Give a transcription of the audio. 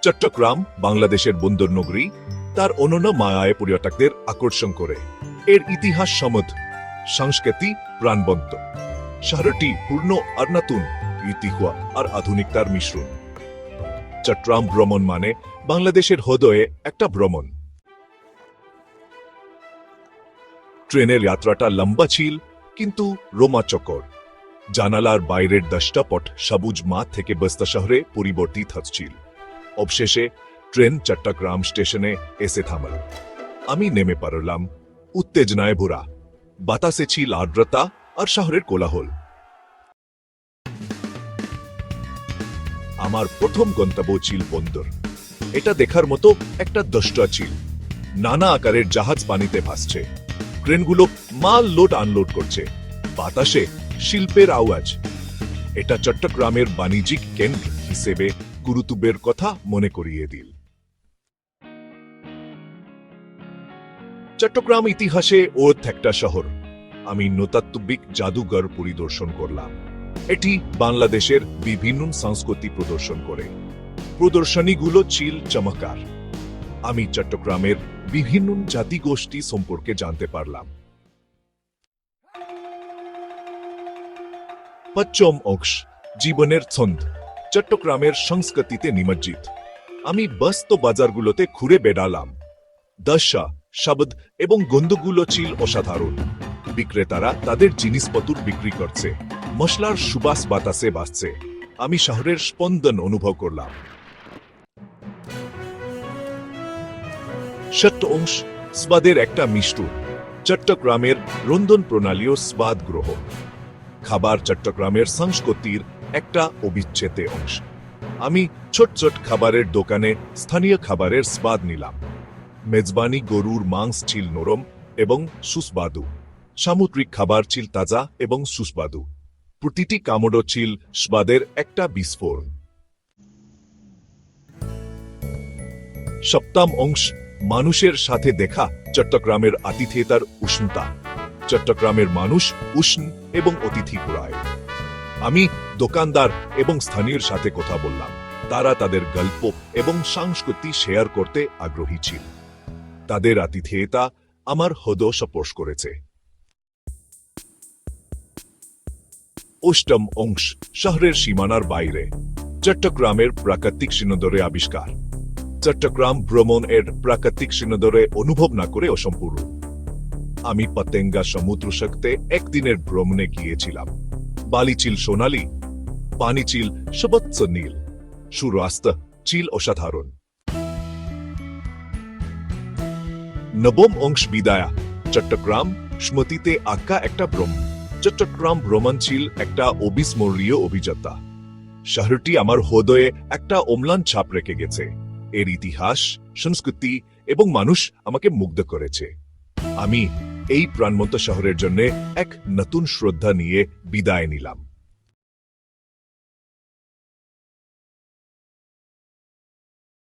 চট্টগ্রাম বাংলাদেশের বন্দর নগরী, তার অনন্য মায়ায় পর্যটকদের আকর্ষণ করে। এর ইতিহাস সমৃদ্ধ, সংস্কৃতি প্রাণবন্ত। শহরটি পূর্ণ আর নতুন ইতিহাস আর আধুনিকতার মিশ্রণ। চট্টগ্রাম ভ্রমণ মানে বাংলাদেশের হৃদয়ে একটা ভ্রমণ। ট্রেনের যাত্রাটা লম্বা ছিল কিন্তু রোমাঞ্চকর। জানালার বাইরের দৃশ্যপট সবুজ মাঠ থেকে ব্যস্ত শহরে পরিবর্তিত হচ্ছিল। অবশেষে ট্রেন চট্টগ্রাম স্টেশনে এসে থামল। আমি নেমে পড়লাম, উত্তেজনায় ভরা। বাতাসে ছিল আর্দ্রতা আর শহরের কোলাহল। আমার প্রথম গন্তব্য ছিল বন্দর। এটা দেখার মতো একটা দৃশ্য ছিল। নানা আকারের জাহাজ পানিতে ভাসছে, ট্রেনগুলো মাল লোড আনলোড করছে, বাতাসে শিল্পের আওয়াজ। এটা চট্টগ্রামের বাণিজ্যিক কেন্দ্র হিসেবে গুরুত্বের কথা মনে করিয়ে দিল। চট্টগ্রাম ইতিহাসে ওর একটা শহর। আমি নৃতাত্ত্বিক জাদুঘর পরিদর্শন করলাম। এটি বাংলাদেশের বিভিন্ন সংস্কৃতি প্রদর্শন করে। প্রদর্শনীগুলো ছিল চমৎকার। আমি চট্টগ্রামের বিভিন্ন জাতিগোষ্ঠী সম্পর্কে জানতে পারলাম। পশ্চিম অংশ, জীবনের ছন্দ, চট্টগ্রামের সংস্কৃতিতে নিমজ্জিত। আমি ব্যস্ত বাজারগুলোতে ঘুরে বেড়ালাম। দশা, শব্দ এবং গন্ধগুলো ছিল অসাধারণ। বিক্রেতারা তাদের জিনিসপত্র বিক্রি করছে, মশলার সুবাস বাতাসে ভাসছে। আমি শহরের স্পন্দন অনুভব করলাম। ষষ্ঠ অংশ, স্বাদের একটা মিষ্টুর। চট্টগ্রামের রন্ধন প্রণালীও স্বাদ গ্রহ। খাবার চট্টগ্রামের সংস্কৃতির একটা অবিচ্ছেদ্য অংশ। আমি ছোট ছোট খাবারের দোকানে স্থানীয় খাবারের স্বাদ নিলাম। মেজবানি গরুর মাংস ছিল নরম এবং সুস্বাদু। সামুদ্রিক খাবার ছিল তাজা এবং সুস্বাদু। প্রতিটি কামড় ছিল স্বাদের একটা বিস্ফোরণ। সপ্তম অংশ, মানুষের সাথে দেখা চট্টগ্রামের আতিথেয়তার উষ্ণতা। চট্টগ্রামের মানুষ উষ্ণ এবং অতিথিপরায়ণ। আমি দোকানদার এবং স্থানীয়র সাথে কথা বললাম। তারা তাদের গল্প এবং সংস্কৃতি শেয়ার করতে আগ্রহী ছিল। তাদের আতিথেয়তা আমার হৃদয় স্পর্শ করেছে। অষ্টম অংশ, শহরের সীমানার বাইরে। চট্টগ্রামের প্রাকৃতিক সৌন্দর্যের আবিষ্কার। চট্টগ্রাম ভ্রমণ এর প্রাকৃতিক সৌন্দর্য অনুভব না করে অসম্পূর্ণ। আমি পতেঙ্গা সমুদ্র সৈকতে একদিনের ভ্রমণে গিয়েছিলাম। বালি ছিল সোনালী, পানি ছিল স্বচ্ছ নীল, সূর্যাস্ত ছিল অসাধারণ। নবম অংশ, বিদায়া। চট্টগ্রাম স্মৃতিতে আঁকা একটা ভ্রমণ। চট্টগ্রাম ভ্রমণ ছিল একটা অবিস্মরণীয় অভিজ্ঞতা। শহরটি আমার হৃদয়ে একটা অম্লান ছাপ রেখে গেছে। এর ইতিহাস, সংস্কৃতি এবং মানুষ আমাকে মুগ্ধ করেছে। আমি এই প্রাণবন্ত শহরের জন্য এক নতুন শ্রদ্ধা নিয়ে বিদায় নিলাম।